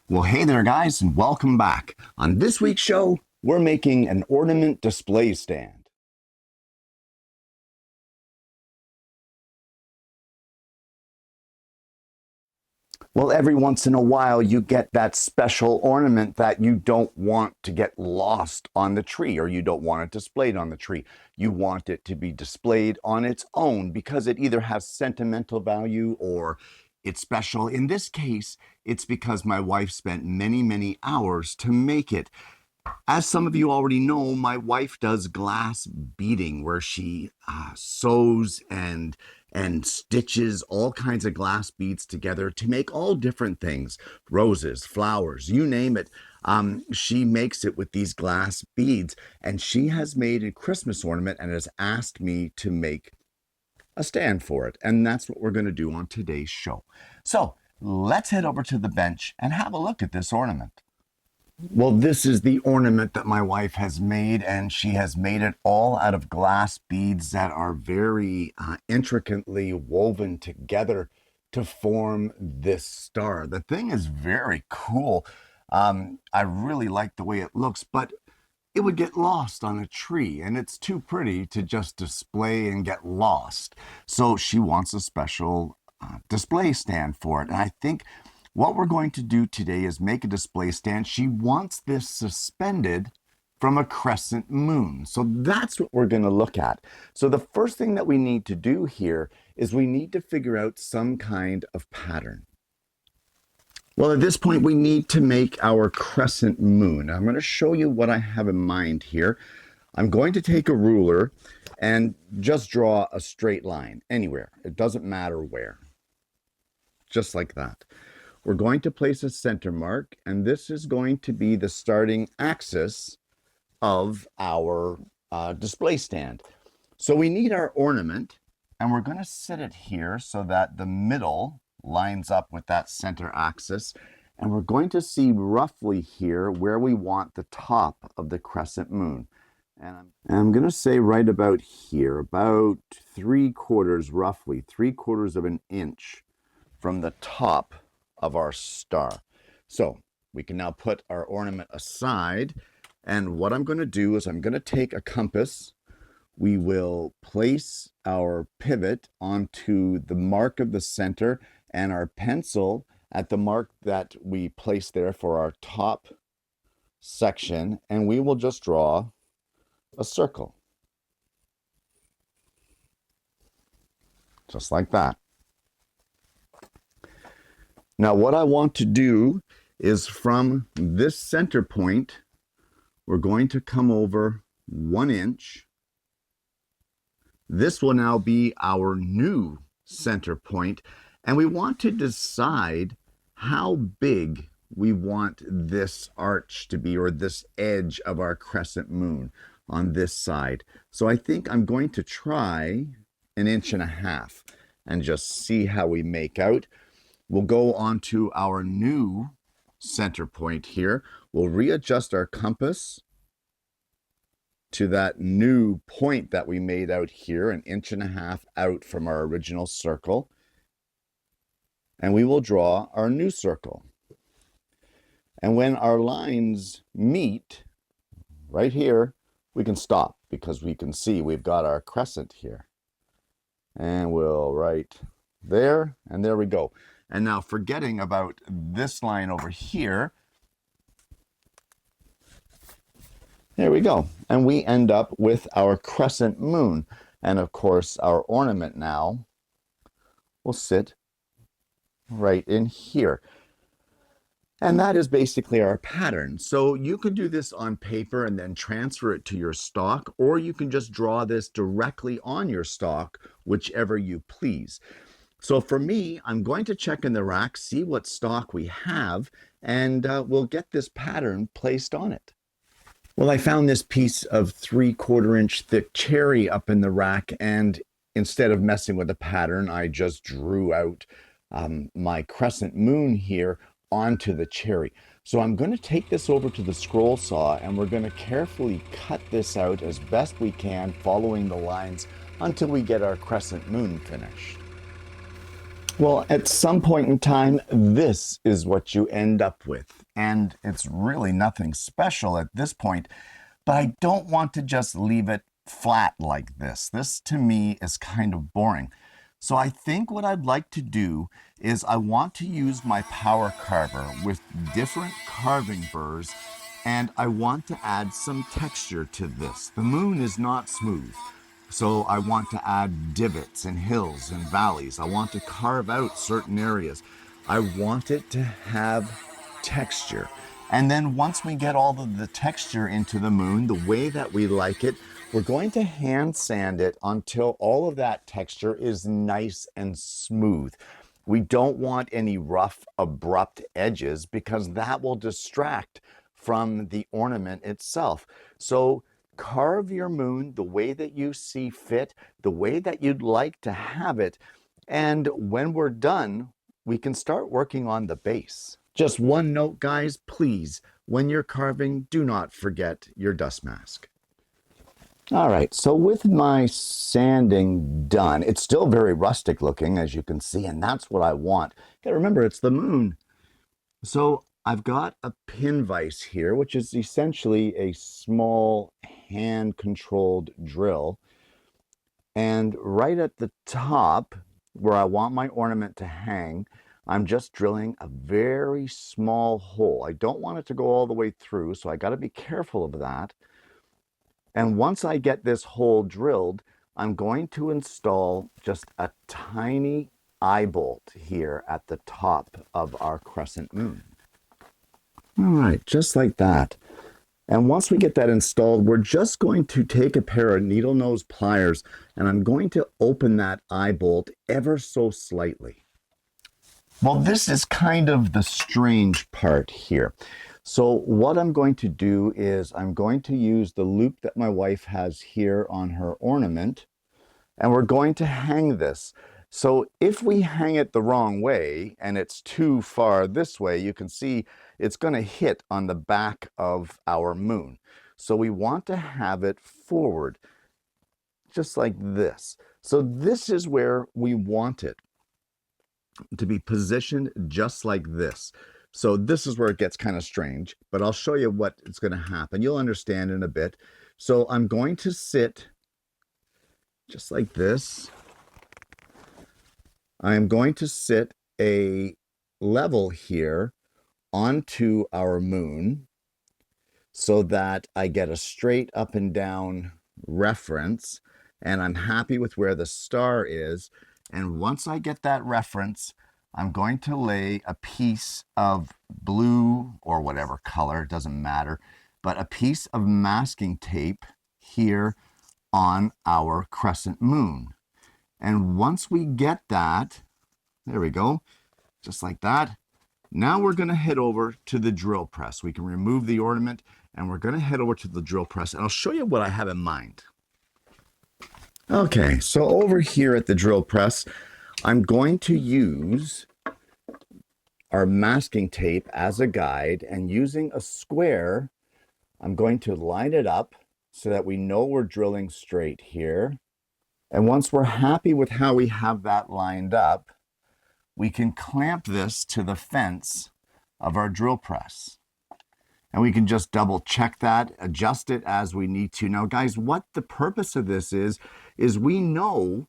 Well, hey there, guys, and welcome back. On this week's show, we're making an ornament display stand. Well, every once in a while, you get that special ornament that you don't want to get lost on the tree, or you don't want it displayed on the tree. You want it to be displayed on its own because it either has sentimental value or it's special. In this case, it's because my wife spent many, many hours to make it. As some of you already know, my wife does glass beading, where she sews and stitches all kinds of glass beads together to make all different things, roses, flowers, you name it. She makes it with these glass beads, and she has made a Christmas ornament and has asked me to make a stand for it. And that's what we're going to do on today's show. So let's head over to the bench and have a look at this ornament. Well, this is the ornament that my wife has made, and she has made it all out of glass beads that are very intricately woven together to form this star. The thing is very cool. I really like the way it looks, but it would get lost on a tree, and it's too pretty to just display and get lost. So she wants a special display stand for it, and I think what we're going to do today is make a display stand. She wants this suspended from a crescent moon. So that's what we're going to look at. So the first thing that we need to do here is we need to figure out some kind of pattern. Well, at this point, we need to make our crescent moon. I'm going to show you what I have in mind here. I'm going to take a ruler and just draw a straight line anywhere. It doesn't matter where. Just like that. We're going to place a center mark, and this is going to be the starting axis of our display stand. So we need our ornament, and we're going to set it here so that the middle lines up with that center axis. And we're going to see roughly here where we want the top of the crescent moon. And I'm going to say right about here, about 3/4, roughly 3/4 of an inch from the top of our star. So we can now put our ornament aside, and what I'm going to do is I'm going to take a compass. We will place our pivot onto the mark of the center and our pencil at the mark that we place there for our top section, and we will just draw a circle. Just like that. Now, what I want to do is from this center point, we're going to come over 1 inch. This will now be our new center point, and we want to decide how big we want this arch to be, or this edge of our crescent moon on this side. So I think I'm going to try 1.5 inches and just see how we make out. We'll go on to our new center point here. We'll readjust our compass to that new point that we made out here, 1.5 inches out from our original circle. And we will draw our new circle. And when our lines meet right here, we can stop because we can see we've got our crescent here. And we'll write there, and there we go. And now, forgetting about this line over here, there we go. And we end up with our crescent moon. And of course, our ornament now will sit right in here. And that is basically our pattern. So you can do this on paper and then transfer it to your stock, or you can just draw this directly on your stock, whichever you please. So for me, I'm going to check in the rack, see what stock we have, and we'll get this pattern placed on it. Well, I found this piece of 3/4 inch thick cherry up in the rack, and instead of messing with the pattern, I just drew out my crescent moon here onto the cherry. So I'm going to take this over to the scroll saw, and we're going to carefully cut this out as best we can, following the lines until we get our crescent moon finished. Well, at some point in time, this is what you end up with. And it's really nothing special at this point, but I don't want to just leave it flat like this. This to me is kind of boring. So I think what I'd like to do is I want to use my power carver with different carving burrs, and I want to add some texture to this. The moon is not smooth. So I want to add divots and hills and valleys. I want to carve out certain areas. I want it to have texture. And then once we get all of the texture into the moon, the way that we like it, we're going to hand sand it until all of that texture is nice and smooth. We don't want any rough, abrupt edges because that will distract from the ornament itself. So carve your moon the way that you see fit, the way that you'd like to have it. And when we're done, we can start working on the base. Just one note, guys, please, when you're carving, do not forget your dust mask. All right, so with my sanding done, it's still very rustic looking, as you can see, and that's what I want. You gotta remember, it's the moon. So I've got a pin vise here, which is essentially a small hand-controlled drill. And right at the top, where I want my ornament to hang, I'm just drilling a very small hole. I don't want it to go all the way through, so I gotta be careful of that. And once I get this hole drilled, I'm going to install just a tiny eye bolt here at the top of our crescent moon. All right, just like that. And once we get that installed, we're just going to take a pair of needle nose pliers and I'm going to open that eye bolt ever so slightly. Well, this is kind of the strange part here. So what I'm going to do is I'm going to use the loop that my wife has here on her ornament, and we're going to hang this. So if we hang it the wrong way and it's too far this way, you can see it's going to hit on the back of our moon. So we want to have it forward, just like this. So this is where we want it to be positioned just like this. So this is where it gets kind of strange, but I'll show you what is going to happen. You'll understand in a bit. So I'm going to sit just like this. I'm going to sit a level here onto our moon so that I get a straight up and down reference, and I'm happy with where the star is. And once I get that reference, I'm going to lay a piece of blue or whatever color, it doesn't matter, but a piece of masking tape here on our crescent moon. And once we get that, there we go, just like that. Now we're going to head over to the drill press. We can remove the ornament and we're going to head over to the drill press and I'll show you what I have in mind. Okay, so over here at the drill press, I'm going to use our masking tape as a guide, and using a square, I'm going to line it up so that we know we're drilling straight here. And once we're happy with how we have that lined up, we can clamp this to the fence of our drill press. And we can just double check that, adjust it as we need to. Now, guys, what the purpose of this is we know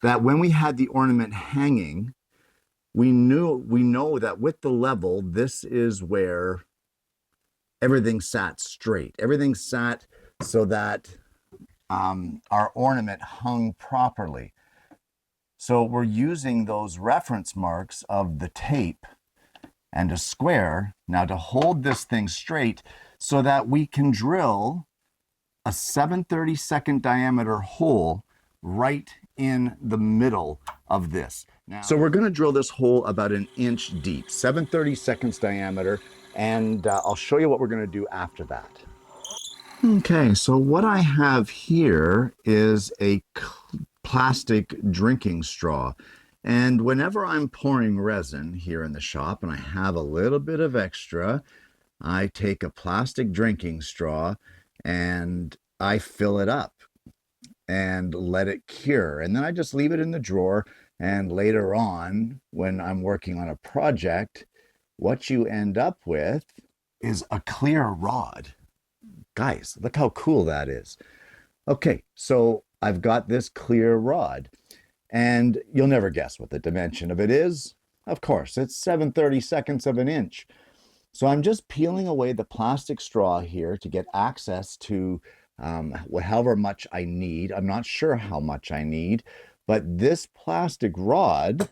that when we had the ornament hanging, we know that with the level, this is where everything sat straight. Everything sat so that our ornament hung properly. So we're using those reference marks of the tape and a square now to hold this thing straight so that we can drill a 7/32 diameter hole right in the middle of this. Now, so we're going to drill this hole about 1 inch deep, 7/32 diameter, and I'll show you what we're going to do after that. Okay, so what I have here is a plastic drinking straw. And whenever I'm pouring resin here in the shop and I have a little bit of extra, I take a plastic drinking straw and I fill it up and let it cure. And then I just leave it in the drawer And later on, when I'm working on a project, what you end up with is a clear rod. Guys, look how cool that is. Okay, so I've got this clear rod, and you'll never guess what the dimension of it is. Of course, it's 7/32 of an inch. So I'm just peeling away the plastic straw here to get access to however much I need. I'm not sure how much I need, but this plastic rod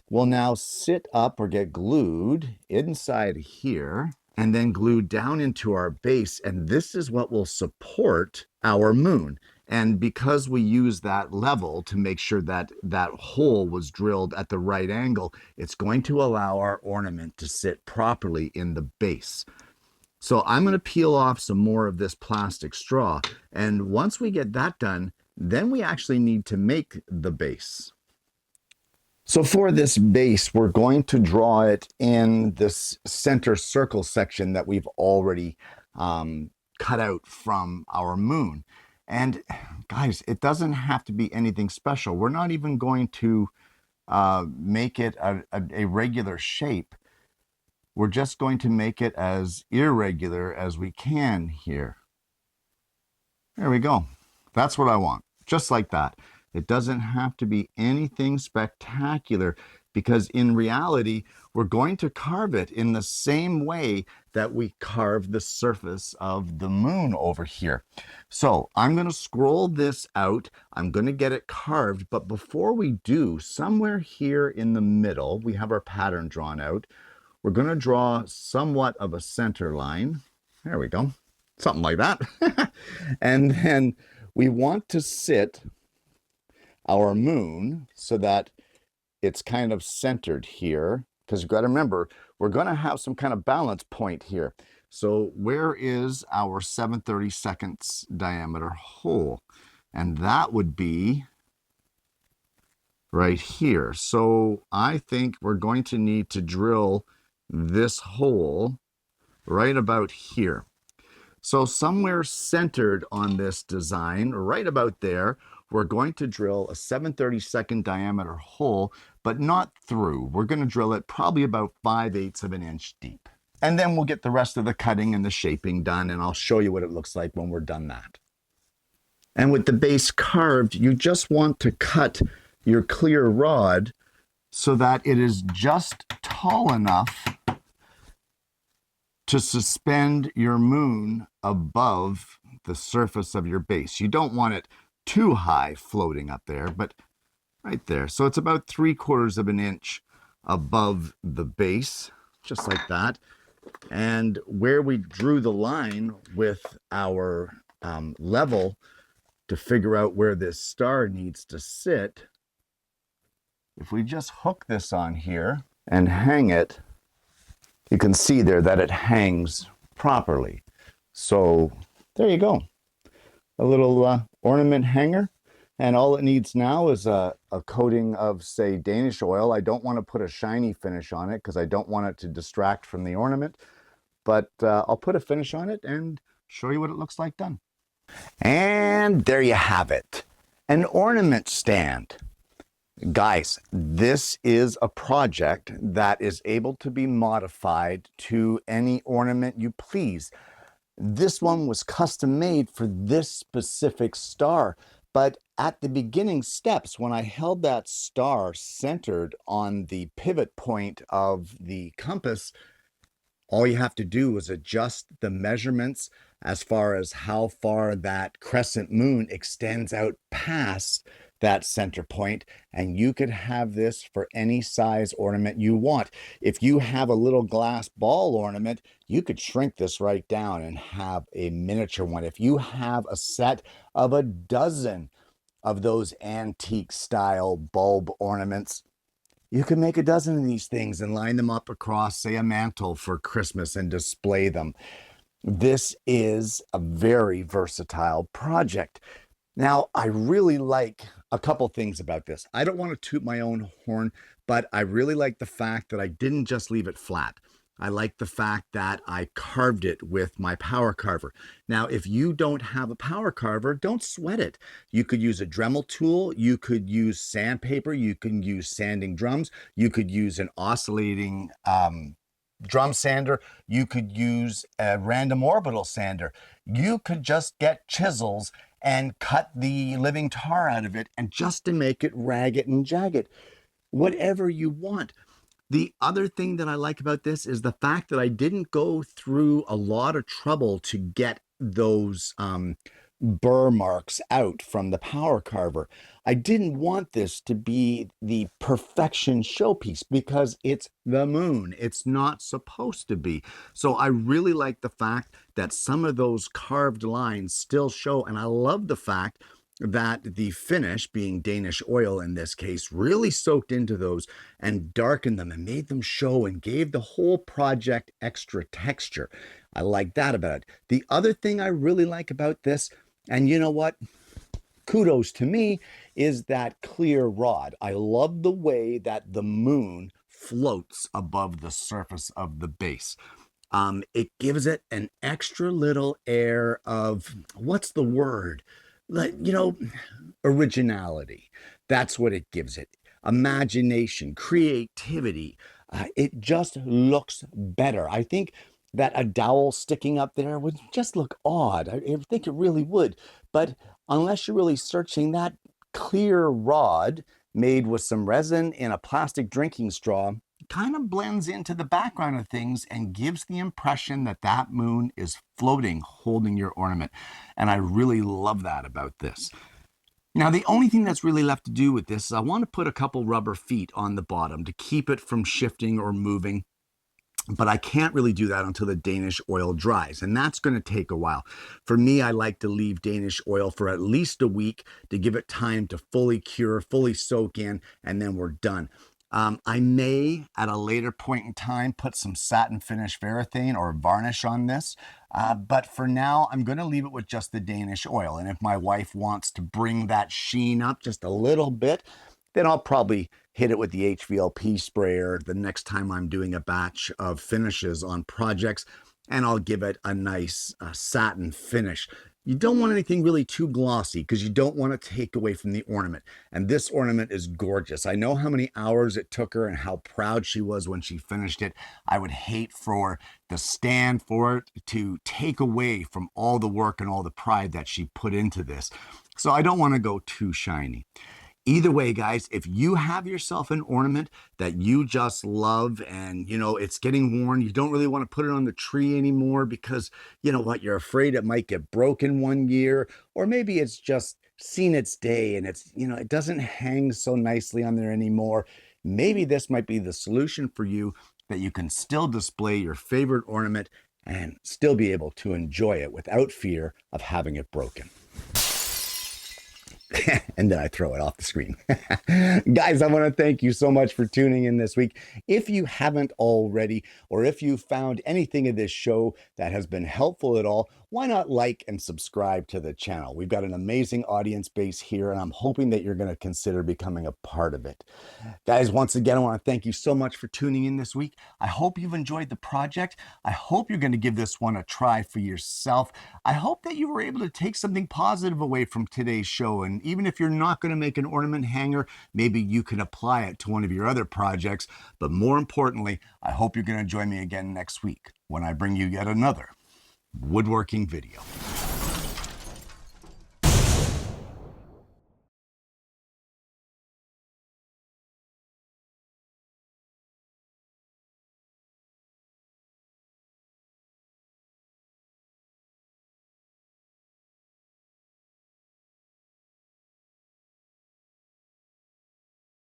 will now sit up or get glued inside here and then glued down into our base. And this is what will support our moon. And because we use that level to make sure that that hole was drilled at the right angle, it's going to allow our ornament to sit properly in the base. So I'm going to peel off some more of this plastic straw. And once we get that done, then we actually need to make the base. So for this base, we're going to draw it in this center circle section that we've already cut out from our moon. And guys, it doesn't have to be anything special. We're not even going to make it a regular shape. We're just going to make it as irregular as we can here. There we go. That's what I want, just like that. It doesn't have to be anything spectacular because in reality, we're going to carve it in the same way that we carve the surface of the moon over here. So I'm going to scroll this out. I'm going to get it carved. But before we do, somewhere here in the middle, we have our pattern drawn out. We're going to draw somewhat of a center line. There we go. Something like that. And then we want to sit our moon so that it's kind of centered here, because you've got to remember, we're going to have some kind of balance point here. So where is our 7/32 diameter hole? And that would be right here. So I think we're going to need to drill this hole right about here. So somewhere centered on this design, right about there, we're going to drill a 7/32 diameter hole, but not through. We're going to drill it probably about 5/8 of an inch deep. And then we'll get the rest of the cutting and the shaping done, and I'll show you what it looks like when we're done that. And with the base carved, you just want to cut your clear rod so that it is just tall enough to suspend your moon above the surface of your base. You don't want it too high floating up there, but right there. So it's about 3/4 of an inch above the base, just like that. And where we drew the line with our level to figure out where this star needs to sit, if we just hook this on here and hang it, you can see there that it hangs properly. So there you go. A little ornament hanger. And all it needs now is a coating of, say, Danish oil. I don't want to put a shiny finish on it because I don't want it to distract from the ornament. But I'll put a finish on it and show you what it looks like done. And there you have it. An ornament stand. Guys, this is a project that is able to be modified to any ornament you please. This one was custom made for this specific star, but at the beginning steps, when I held that star centered on the pivot point of the compass, all you have to do is adjust the measurements as far as how far that crescent moon extends out past that center point, and you could have this for any size ornament you want. If you have a little glass ball ornament, you could shrink this right down and have a miniature one. If you have a set of a dozen of those antique style bulb ornaments, you can make a dozen of these things and line them up across, say, a mantle for Christmas and display them. This is a very versatile project. Now, I really like a couple things about this. I don't want to toot my own horn, but I really like the fact that I didn't just leave it flat. I like the fact that I carved it with my power carver. Now, if you don't have a power carver, don't sweat it. You could use a Dremel tool, you could use sandpaper, you can use sanding drums, you could use an oscillating drum sander, you could use a random orbital sander. You could just get chisels and cut the living tar out of it, and just to make it ragged and jagged, whatever you want. The other thing that I like about this is the fact that I didn't go through a lot of trouble to get those burr marks out from the power carver. I didn't want this to be the perfection showpiece because it's the moon. It's not supposed to be. So I really like the fact that some of those carved lines still show, and I love the fact that the finish, being Danish oil in this case, really soaked into those and darkened them and made them show and gave the whole project extra texture. I like that about it. The other thing I really like about this, and you know what? Kudos to me, is that clear rod. I love the way that the moon floats above the surface of the base. It gives it an extra little air of, what's the word? Like, originality. That's what it gives it. Imagination, creativity. It just looks better. I think that a dowel sticking up there would just look odd. I think it really would. But unless you're really searching, that clear rod made with some resin in a plastic drinking straw kind of blends into the background of things and gives the impression that that moon is floating, holding your ornament. And I really love that about this. Now, the only thing that's really left to do with this is I want to put a couple rubber feet on the bottom to keep it from shifting or moving. But I can't really do that until the Danish oil dries, and that's going to take a while. For me, I like to leave Danish oil for at least a week to give it time to fully cure, fully soak in, and then we're done. I may, at a later point in time, put some satin finish varathane or varnish on this. But for now, I'm going to leave it with just the Danish oil. And if my wife wants to bring that sheen up just a little bit, then I'll probably hit it with the HVLP sprayer the next time I'm doing a batch of finishes on projects, and I'll give it a nice satin finish. You don't want anything really too glossy because you don't want to take away from the ornament. And this ornament is gorgeous. I know how many hours it took her and how proud she was when she finished it. I would hate for the stand for it to take away from all the work and all the pride that she put into this. So I don't want to go too shiny. Either way, guys, if you have yourself an ornament that you just love and, it's getting worn, you don't really want to put it on the tree anymore because, you know what, you're afraid it might get broken one year, or maybe it's just seen its day and it's, it doesn't hang so nicely on there anymore. Maybe this might be the solution for you, that you can still display your favorite ornament and still be able to enjoy it without fear of having it broken. And then I throw it off the screen. Guys, I want to thank you so much for tuning in this week. If you haven't already, or if you found anything of this show that has been helpful at all, why not like and subscribe to the channel? We've got an amazing audience base here, and I'm hoping that you're going to consider becoming a part of it. Guys, once again, I want to thank you so much for tuning in this week. I hope you've enjoyed the project. I hope you're going to give this one a try for yourself. I hope that you were able to take something positive away from today's show. And even if you're not going to make an ornament hanger, maybe you can apply it to one of your other projects. But more importantly, I hope you're going to join me again next week when I bring you yet another woodworking video.